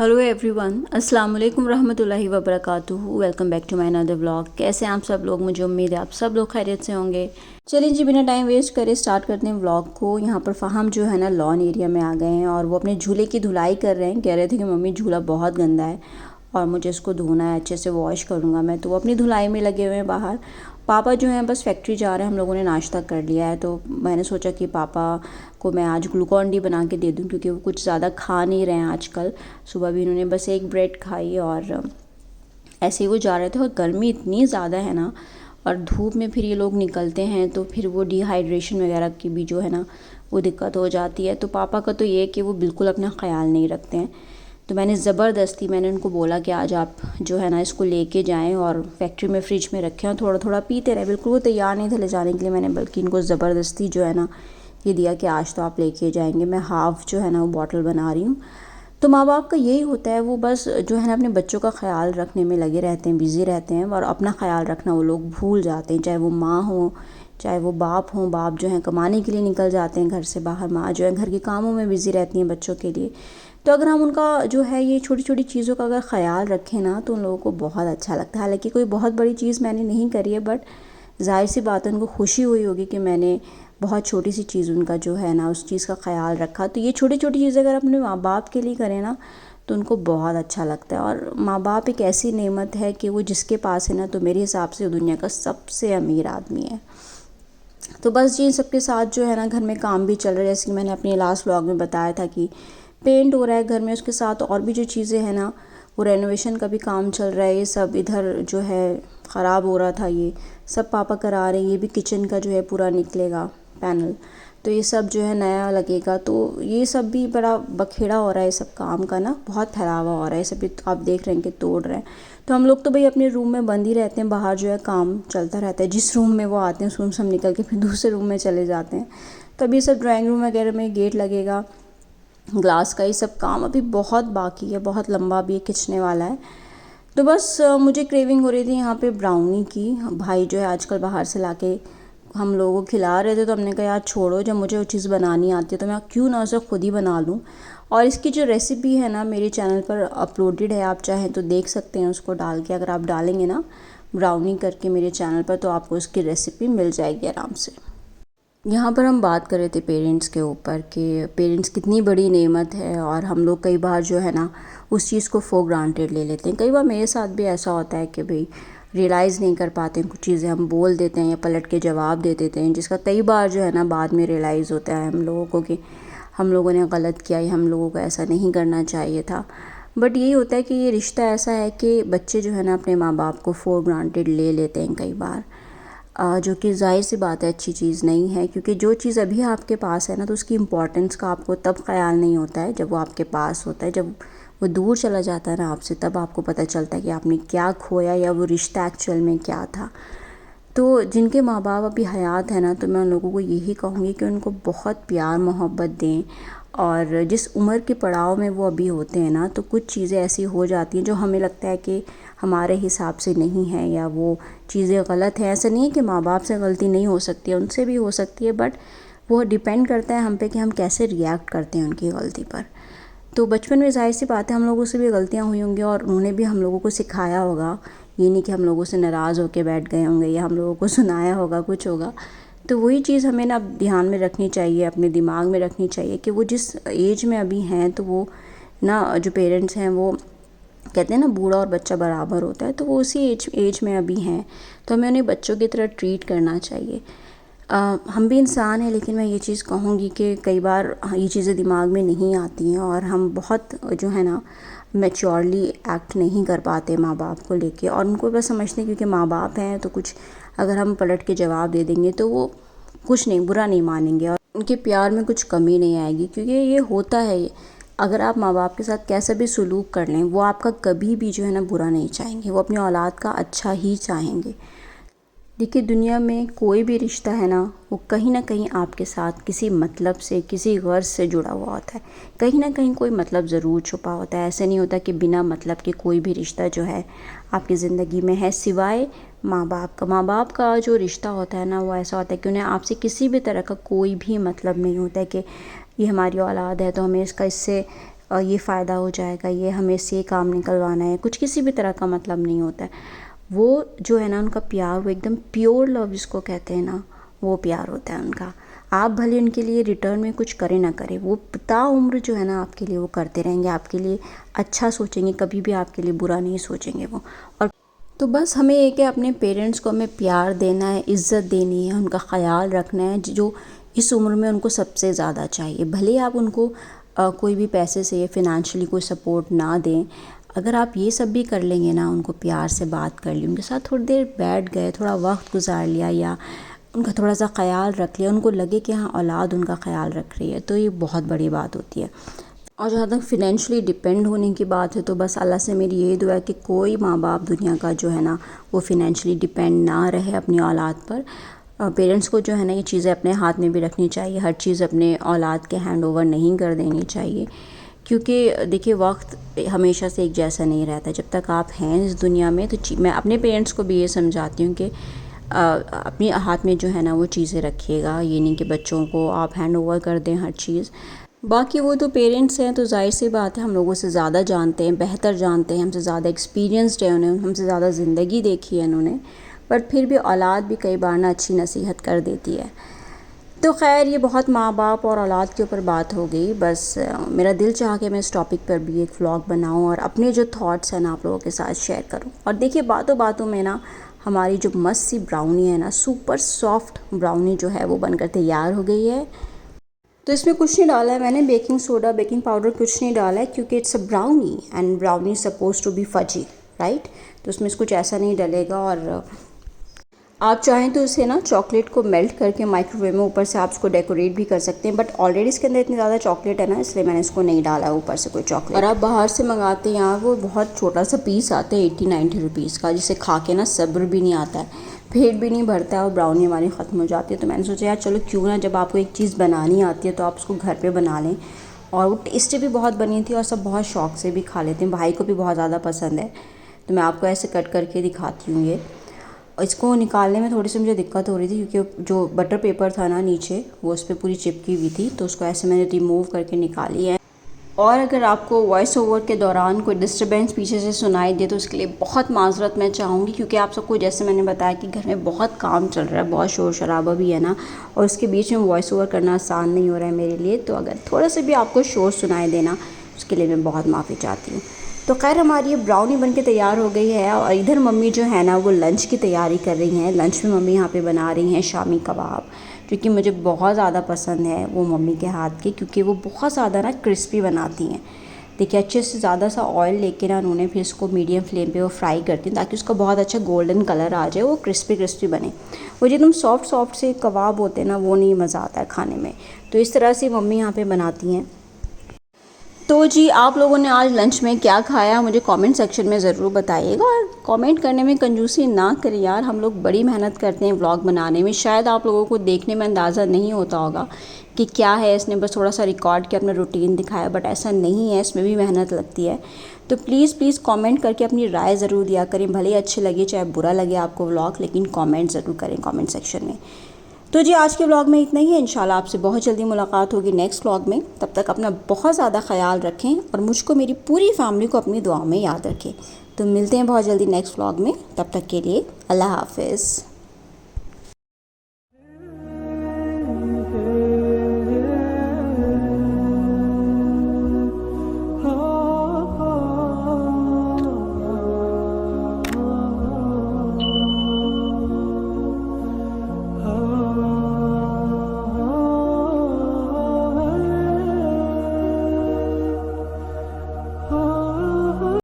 Hello everyone, अस्सलाम वालेकुम रहमतुल्लाहि व बरकातुहू। Welcome back to my another vlog. कैसे हैं आप सब लोग? मुझे उम्मीद है आप सब लोग खैरियत से होंगे। चलिए जी, बिना टाइम वेस्ट करे स्टार्ट करते हैं व्लॉग को। यहाँ पर फ़हाम जो है ना लॉन एरिया में आ गए हैं और वो अपने झूले की धुलाई कर रहे हैं। कह रहे थे कि मम्मी झूला बहुत गंदा है और मुझे इसको धोना है, अच्छे से वॉश करूँगा मैं। तो वो अपनी धुलाई में लगे हुए हैं बाहर। पापा जो हैं बस फैक्ट्री जा रहे हैं। हम लोगों ने नाश्ता कर लिया है तो मैंने सोचा कि पापा को मैं आज ग्लूकॉन डी बना के दे दूं, क्योंकि वो कुछ ज़्यादा खा नहीं रहे हैं आजकल। सुबह भी इन्होंने बस एक ब्रेड खाई और ऐसे ही वो जा रहे थे। और गर्मी इतनी ज़्यादा है ना, और धूप में फिर ये लोग निकलते हैं तो फिर वो डिहाइड्रेशन वगैरह की भी जो है ना वो दिक्कत हो जाती है। तो पापा का तो ये है कि वो बिल्कुल अपना ख्याल नहीं रखते हैं। तो मैंने उनको बोला कि आज आप जो है ना इसको लेके जाएं और फैक्ट्री में फ्रिज में रखें और थोड़ा थोड़ा पीते रहें। बिल्कुल वो तैयार नहीं थे ले जाने के लिए, मैंने बल्कि इनको ज़बरदस्ती जो है ना ये दिया कि आज तो आप लेके जाएंगे। मैं हाफ़ जो है ना वो बॉटल बना रही हूँ। तो माँ बाप का यही होता है, वो बस जो है ना अपने बच्चों का ख्याल रखने में लगे रहते हैं, बिज़ी रहते हैं और अपना ख्याल रखना वो लोग भूल जाते हैं। चाहे वो माँ हो चाहे वो बाप हों। बाप जो है कमाने के लिए निकल जाते हैं घर से बाहर, माँ जो है घर के कामों में बिज़ी रहती हैं बच्चों के लिए। तो अगर हम उनका जो है ये छोटी छोटी चीज़ों का अगर ख्याल रखें ना तो उन लोगों को बहुत अच्छा लगता है। हालांकि कोई बहुत बड़ी चीज़ मैंने नहीं करी है, बट ज़ाहिर सी बात है उनको खुशी हुई होगी कि मैंने बहुत छोटी सी चीज़ उनका जो है ना उस चीज़ का ख्याल रखा। तो ये छोटी छोटी चीज़ें अगर अपने माँ बाप के लिए करें ना तो उनको बहुत अच्छा लगता है। और माँ बाप एक ऐसी नेमत है कि वो जिसके पास है ना, तो मेरे हिसाब से वो दुनिया का सबसे अमीर आदमी है। तो बस जी, इन सबके साथ जो है ना घर में काम भी चल रहा है। जैसे कि मैंने अपने लास्ट व्लॉग में बताया था कि पेंट हो रहा है घर में, उसके साथ और भी जो चीज़ें हैं ना वो रेनोवेशन का भी काम चल रहा है। ये सब इधर जो है ख़राब हो रहा था, ये सब पापा करा रहे हैं। ये भी किचन का जो है पूरा निकलेगा पैनल, तो ये सब जो है नया लगेगा। तो ये सब भी बड़ा बखेड़ा हो रहा है, सब काम का ना बहुत फैलावा हो रहा है। सब भी आप देख रहे हैं कि तोड़ रहे हैं। तो हम लोग तो भाई अपने रूम में बंद ही रहते हैं, बाहर जो है काम चलता रहता है। जिस रूम में वो आते हैं उस रूम से हम निकल के फिर दूसरे रूम में चले जाते हैं। तो अभी सब ड्राइंग रूम वगैरह में गेट लगेगा, ग्लास का, ये सब काम अभी बहुत बाकी है, बहुत लंबा भी खिंचने वाला है। तो बस मुझे क्रेविंग हो रही थी यहाँ पे ब्राउनी की। भाई जो है आजकल बाहर से लाके हम लोगों को खिला रहे थे, तो हमने कहा यार छोड़ो, जब मुझे वो चीज़ बनानी आती है तो मैं क्यों ना उसे खुद ही बना लूँ। और इसकी जो रेसिपी है ना मेरे चैनल पर अपलोडेड है, आप चाहें तो देख सकते हैं उसको डाल के। अगर आप डालेंगे ना ब्राउनी करके मेरे चैनल पर तो आपको उसकी रेसिपी मिल जाएगी आराम से। यहाँ पर हम बात कर रहे थे पेरेंट्स के ऊपर कि पेरेंट्स कितनी बड़ी नेमत है और हम लोग कई बार जो है ना उस चीज़ को फॉर ग्रांटेड ले लेते हैं। कई बार मेरे साथ भी ऐसा होता है कि भाई रियलाइज़ नहीं कर पाते हैं, कुछ चीज़ें हम बोल देते हैं या पलट के जवाब दे देते हैं, जिसका कई बार जो है ना बाद में रियलाइज़ होता है हम लोगों को कि हम लोगों ने गलत किया या हम लोगों को ऐसा नहीं करना चाहिए था। बट यही होता है कि ये रिश्ता ऐसा है कि बच्चे जो है ना अपने माँ बाप को फॉर ग्रांटेड ले लेते हैं कई बार, जो कि ज़ाहिर सी बात है अच्छी चीज़ नहीं है। क्योंकि जो चीज़ अभी आपके पास है ना तो उसकी इम्पोर्टेंस का आपको तब ख्याल नहीं होता है जब वो आपके पास होता है। जब वो दूर चला जाता है ना आपसे, तब आपको पता चलता है कि आपने क्या खोया या वो रिश्ता एक्चुअल में क्या था। तो जिनके माँ बाप अभी हयात है ना, तो मैं उन लोगों को यही कहूँगी कि उनको बहुत प्यार मोहब्बत दें। और जिस उम्र के पड़ाव में वो अभी होते हैं ना, तो कुछ चीज़ें ऐसी हो जाती हैं जो हमें लगता है कि हमारे हिसाब से नहीं है या वो चीज़ें गलत हैं। ऐसा नहीं है कि माँ बाप से गलती नहीं हो सकती है, उनसे भी हो सकती है, बट वो डिपेंड करता है हम पे कि हम कैसे रिएक्ट करते हैं उनकी गलती पर। तो बचपन में ज़ाहिर सी बात है हम लोगों से भी गलतियाँ हुई होंगी और उन्होंने भी हम लोगों को सिखाया होगा। ये नहीं कि हम लोगों से नाराज़ होकर बैठ गए होंगे या हम लोगों को सुनाया होगा, कुछ होगा। तो वही चीज़ हमें ना ध्यान में रखनी चाहिए, अपने दिमाग में रखनी चाहिए कि वो जिस एज में अभी हैं, तो वो ना जो पेरेंट्स हैं वो कहते हैं ना बूढ़ा और बच्चा बराबर होता है, तो वो उसी एज में अभी हैं। तो हमें उन्हें बच्चों की तरह ट्रीट करना चाहिए। हम भी इंसान हैं, लेकिन मैं ये चीज़ कहूँगी कि कई बार ये चीज़ें दिमाग में नहीं आती हैं और हम बहुत जो है ना मैच्योरली एक्ट नहीं कर पाते माँ बाप को लेके। और उनको बस समझते हैं क्योंकि माँ बाप हैं तो कुछ अगर हम पलट के जवाब दे देंगे तो वो कुछ नहीं, बुरा नहीं मानेंगे और उनके प्यार में कुछ कमी नहीं आएगी। क्योंकि ये होता है, अगर आप माँ बाप के साथ कैसा भी सलूक कर लें, वो आपका कभी भी जो है ना बुरा नहीं चाहेंगे, वो अपनी औलाद का अच्छा ही चाहेंगे। देखिए, दुनिया में कोई भी रिश्ता है ना वो कहीं ना कहीं आपके साथ किसी मतलब से, किसी गर्ज से जुड़ा हुआ होता है। कहीं ना कहीं कोई मतलब ज़रूर छुपा होता है। ऐसे नहीं होता कि बिना मतलब के कोई भी रिश्ता जो है आपकी ज़िंदगी में है, सिवाय माँ बाप का। माँ बाप का जो रिश्ता होता है ना वो ऐसा होता है कि उन्हें आपसे किसी भी तरह का कोई भी मतलब नहीं होता है कि ये हमारी औलाद है तो हमें इसका इससे ये फ़ायदा हो जाएगा, ये हमें इससे काम निकलवाना है, कुछ किसी भी तरह का मतलब नहीं होता है। वो जो है ना उनका प्यार, वो एकदम प्योर लव जिसको कहते हैं ना, वो प्यार होता है उनका। आप भले उनके लिए रिटर्न में कुछ करें ना करें, वो ताउम्र जो है ना आपके लिए वो करते रहेंगे, आपके लिए अच्छा सोचेंगे, कभी भी आपके लिए बुरा नहीं सोचेंगे वो। और तो बस हमें एक है अपने पेरेंट्स को हमें प्यार देना है, इज़्ज़त देनी है, उनका ख़याल रखना है, जो इस उम्र में उनको सबसे ज़्यादा चाहिए। भले आप उनको कोई भी पैसे से या फिनेंशियली कोई सपोर्ट ना दें, अगर आप ये सब भी कर लेंगे ना, उनको प्यार से बात कर ली, उनके साथ थोड़ी देर बैठ गए, थोड़ा वक्त गुजार लिया या उनका थोड़ा सा ख्याल रख लिया, उनको लगे कि हाँ औलाद उनका ख्याल रख रही है, तो ये बहुत बड़ी बात होती है। और जहाँ तक फिनेंशियली डिपेंड होने की बात है, तो बस अल्लाह से मेरी यही दुआ है कि कोई माँ बाप दुनिया का जो है ना वो फिनेंशियली डिपेंड ना रहे अपनी औलाद पर। पेरेंट्स को जो है ना ये चीज़ें अपने हाथ में भी रखनी चाहिए, हर चीज़ अपने औलाद के हैंड ओवर नहीं कर देनी चाहिए, क्योंकि देखिए वक्त हमेशा से एक जैसा नहीं रहता। जब तक आप हैं इस दुनिया में, तो मैं अपने पेरेंट्स को भी ये समझाती हूँ कि अपने हाथ में जो है ना वो चीज़ें रखिएगा, ये नहीं कि बच्चों को आप हैंड ओवर कर दें हर चीज़। बाकी वो तो पेरेंट्स हैं, तो जाहिर सी बात है हम लोगों से ज़्यादा जानते हैं, बेहतर जानते हैं, हमसे ज़्यादा एक्सपीरियंस्ड है, उन्हें हमसे ज़्यादा ज़िंदगी देखी है उन्होंने। बट फिर भी औलाद भी कई बार ना अच्छी नसीहत कर देती है। तो खैर ये बहुत माँ बाप और औलाद के ऊपर बात हो गई। बस मेरा दिल चाहा कि मैं इस टॉपिक पर भी एक व्लॉग बनाऊँ और अपने जो थॉट्स हैं ना आप लोगों के साथ शेयर करूँ। और देखिए बातों बातों में ना हमारी जो मस्त सी ब्राउनी है ना, सुपर सॉफ्ट ब्राउनी जो है वो बनकर तैयार हो गई है। तो इसमें कुछ नहीं डाला है मैंने, बेकिंग सोडा बेकिंग पाउडर कुछ नहीं डाला है, क्योंकि it's a brownie and brownie suppose to be fuzzy, right. तो उसमें कुछ ऐसा नहीं डलेगा। और आप चाहें तो इसे ना चॉकलेट को मेल्ट करके माइक्रोवेव में ऊपर से आप इसको डेकोरेट भी कर सकते हैं, बट ऑलरेडी इसके अंदर इतनी ज़्यादा चॉकलेट है ना, इसलिए मैंने इसको नहीं डाला है ऊपर से कोई चॉकलेट। और आप बाहर से मंगाते हैं, यहाँ वो बहुत छोटा सा पीस आता है 80-90 रुपीज़ का, जिसे खा के ना सब्र भी नहीं आता है, पेट भी नहीं भरता है और ब्राउनी हमारी ख़त्म हो जाती है। तो मैंने सोचा यार चलो क्यों ना, जब आपको एक चीज़ बनानी आती है तो आप उसको घर पर बना लें। और वो टेस्टी भी बहुत बनी थी और सब बहुत शौक़ से भी खा लेते हैं, भाई को भी बहुत ज़्यादा पसंद है। तो मैं आपको ऐसे कट करके दिखाती हूँ। ये इसको निकालने में थोड़ी सी मुझे दिक्कत हो रही थी, क्योंकि जो बटर पेपर था ना नीचे वो उस पर पूरी चिपकी हुई थी, तो उसको ऐसे मैंने रिमूव करके निकाली है। और अगर आपको वॉइस ओवर के दौरान कोई डिस्टर्बेंस पीछे से सुनाई दे तो उसके लिए बहुत माजरत मैं चाहूँगी, क्योंकि आप सबको जैसे मैंने बताया कि घर में बहुत काम चल रहा है, बहुत शोर शराबा भी है ना, और उसके बीच में वॉइस ओवर करना आसान नहीं हो रहा है मेरे लिए। तो अगर थोड़ा सा भी आपको शोर सुनाई देना, उसके लिए मैं बहुत माफ़ी चाहती हूँ। तो खैर हमारी ये ब्राउनी बनके तैयार हो गई है। और इधर मम्मी जो है ना वो लंच की तैयारी कर रही हैं। लंच में मम्मी यहाँ पे बना रही हैं शामी कबाब, जो कि मुझे बहुत ज़्यादा पसंद है वो मम्मी के हाथ के, क्योंकि वो बहुत ज़्यादा ना क्रिस्पी बनाती हैं। देखिए अच्छे से ज़्यादा सा ऑयल लेके ना उन्होंने फिर इसको मीडियम फ्लेम पे वो फ्राई करती हैं, ताकि उसका बहुत अच्छा गोल्डन कलर आ जाए, वो क्रिस्पी क्रिस्पी बने। वो जो एकदम सॉफ्ट सॉफ्ट से कबाब होते हैं ना, वो नहीं मज़ा आता है खाने में। तो इस तरह से मम्मी यहाँ पे बनाती हैं। तो जी आप लोगों ने आज लंच में क्या खाया मुझे कमेंट सेक्शन में ज़रूर बताइएगा। और कमेंट करने में कंजूसी ना करें यार, हम लोग बड़ी मेहनत करते हैं व्लॉग बनाने में। शायद आप लोगों को देखने में अंदाज़ा नहीं होता होगा कि क्या है, इसने बस थोड़ा सा रिकॉर्ड किया, अपना रूटीन दिखाया, बट ऐसा नहीं है, इसमें भी मेहनत लगती है। तो प्लीज़ प्लीज़ कमेंट करके अपनी राय ज़रूर दिया करें, भले ही अच्छे लगे चाहे बुरा लगे आपको व्लॉग, लेकिन कमेंट ज़रूर करें कमेंट सेक्शन में। तो जी आज के व्लॉग में इतना ही है। इंशाल्लाह आपसे बहुत जल्दी मुलाकात होगी नेक्स्ट व्लॉग में। तब तक अपना बहुत ज़्यादा ख्याल रखें और मुझको मेरी पूरी फैमिली को अपनी दुआ में याद रखें। तो मिलते हैं बहुत जल्दी नेक्स्ट व्लॉग में, तब तक के लिए अल्लाह हाफ़िज़।